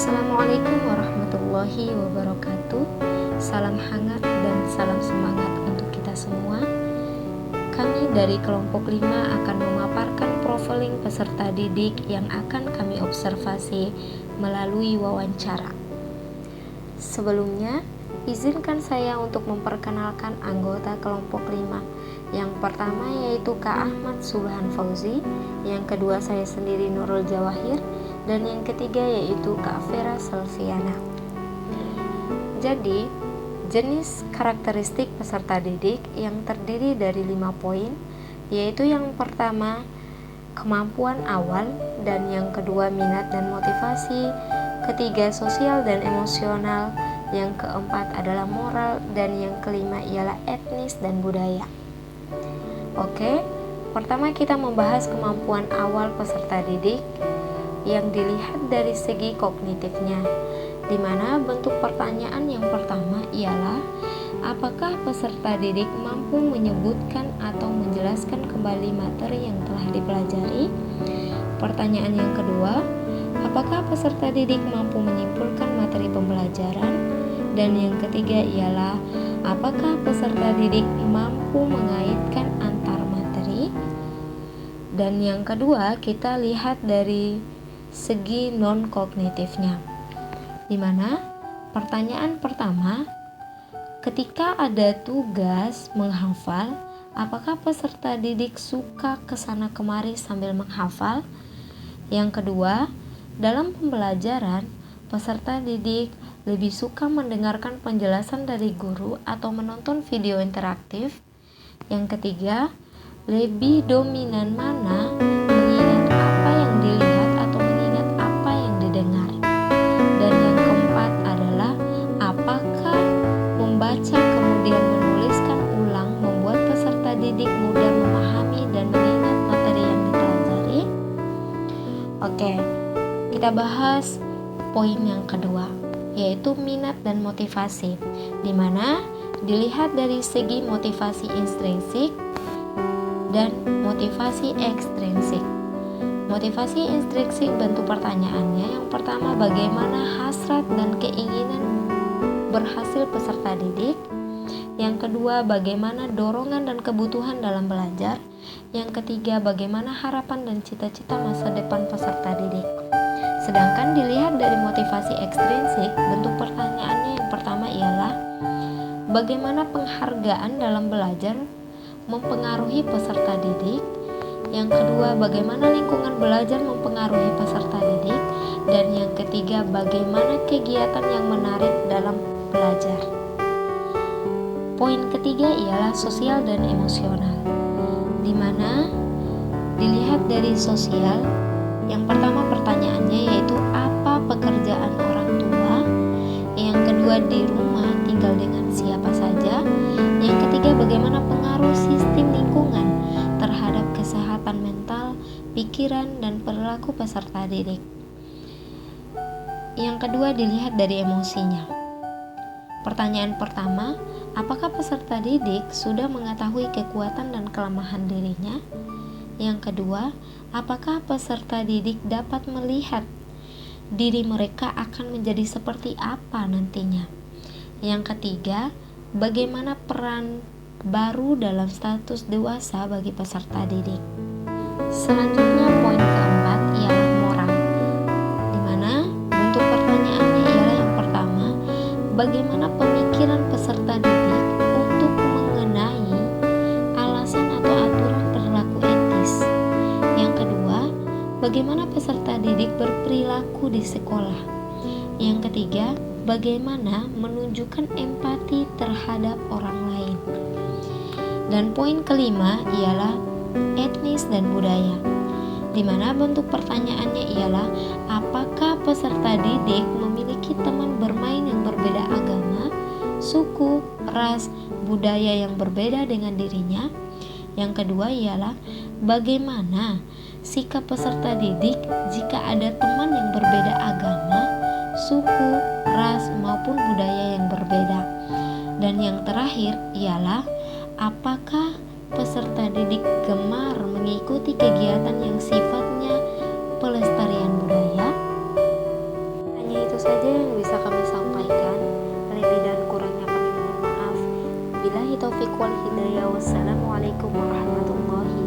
Assalamualaikum warahmatullahi wabarakatuh. Salam hangat dan salam semangat untuk kita semua. Kami dari kelompok 5 akan memaparkan profiling peserta didik yang akan kami observasi melalui wawancara. Sebelumnya, izinkan saya untuk memperkenalkan anggota kelompok 5. Yang pertama yaitu Kak Ahmad Subhan Fauzi, yang kedua saya sendiri Nurul Jawahir, dan yang ketiga yaitu Kak Vera Selviana. Jadi, jenis karakteristik peserta didik yang terdiri dari 5 poin, yaitu yang pertama kemampuan awal, dan yang kedua minat dan motivasi, ketiga sosial dan emosional, yang keempat adalah moral, dan yang kelima ialah etnis dan budaya. Oke, pertama kita membahas kemampuan awal peserta didik yang dilihat dari segi kognitifnya, di mana bentuk pertanyaan yang pertama ialah apakah peserta didik mampu menyebutkan atau menjelaskan kembali materi yang telah dipelajari. Pertanyaan yang kedua, apakah peserta didik mampu menyimpulkan materi pembelajaran. Dan yang ketiga ialah apakah peserta didik mampu mengaitkan antar materi. Dan yang kedua kita lihat dari segi non-kognitifnya, di mana pertanyaan pertama, ketika ada tugas menghafal, apakah peserta didik suka kesana kemari sambil menghafal? Yang kedua, dalam pembelajaran, peserta didik lebih suka mendengarkan penjelasan dari guru atau menonton video interaktif. Yang ketiga, lebih dominan mana mengingat apa yang dilihat atau mengingat apa yang didengar. Dan yang keempat adalah apakah membaca kemudian menuliskan ulang membuat peserta didik mudah memahami dan mengingat materi yang dipelajari. Oke, kita bahas poin yang kedua, yaitu minat dan motivasi, di mana dilihat dari segi motivasi intrinsik dan motivasi ekstrinsik. Motivasi intrinsik bentuk pertanyaannya yang pertama, bagaimana hasrat dan keinginan berhasil peserta didik. Yang kedua, bagaimana dorongan dan kebutuhan dalam belajar. Yang ketiga, bagaimana harapan dan cita-cita masa depan peserta didik. Sedangkan dilihat dari motivasi ekstrinsik, bentuk pertanyaannya yang pertama ialah bagaimana penghargaan dalam belajar mempengaruhi peserta didik. Yang kedua, bagaimana lingkungan belajar mempengaruhi peserta didik. Dan yang ketiga, bagaimana kegiatan yang menarik dalam belajar. Poin ketiga ialah sosial dan emosional, di mana dilihat dari sosial. Yang pertama pertanyaannya yaitu apa pekerjaan orang tua. Yang kedua, di rumah tinggal dengan siapa saja. Yang ketiga, bagaimana pengaruh sistem lingkungan terhadap kesehatan mental, pikiran, dan perilaku peserta didik. Yang kedua, dilihat dari emosinya. Pertanyaan pertama, apakah peserta didik sudah mengetahui kekuatan dan kelemahan dirinya? Yang kedua, apakah peserta didik dapat melihat diri mereka akan menjadi seperti apa nantinya? Yang ketiga, bagaimana peran baru dalam status dewasa bagi peserta didik? Selanjutnya, poin keempat ialah moral, di mana bentuk pertanyaannya ialah yang pertama, bagaimana pemikiran peserta didik untuk mengenai alasan atau aturan perilaku etis. Yang kedua, bagaimana peserta didik berperilaku di sekolah. Yang ketiga, bagaimana menunjukkan empati terhadap orang lain. Dan poin kelima ialah etnis dan budaya, di mana bentuk pertanyaannya ialah apakah peserta didik memiliki teman bermain yang berbeda agama, suku, ras, budaya yang berbeda dengan dirinya. Yang kedua ialah bagaimana sikap peserta didik jika ada teman yang berbeda agama, suku, ras, maupun budaya yang berbeda. Dan yang terakhir ialah apakah peserta didik gemar mengikuti kegiatan yang sifatnya pelestarian budaya. Hanya itu taufiq wal hidayah. Wassalamualaikum warahmatullahi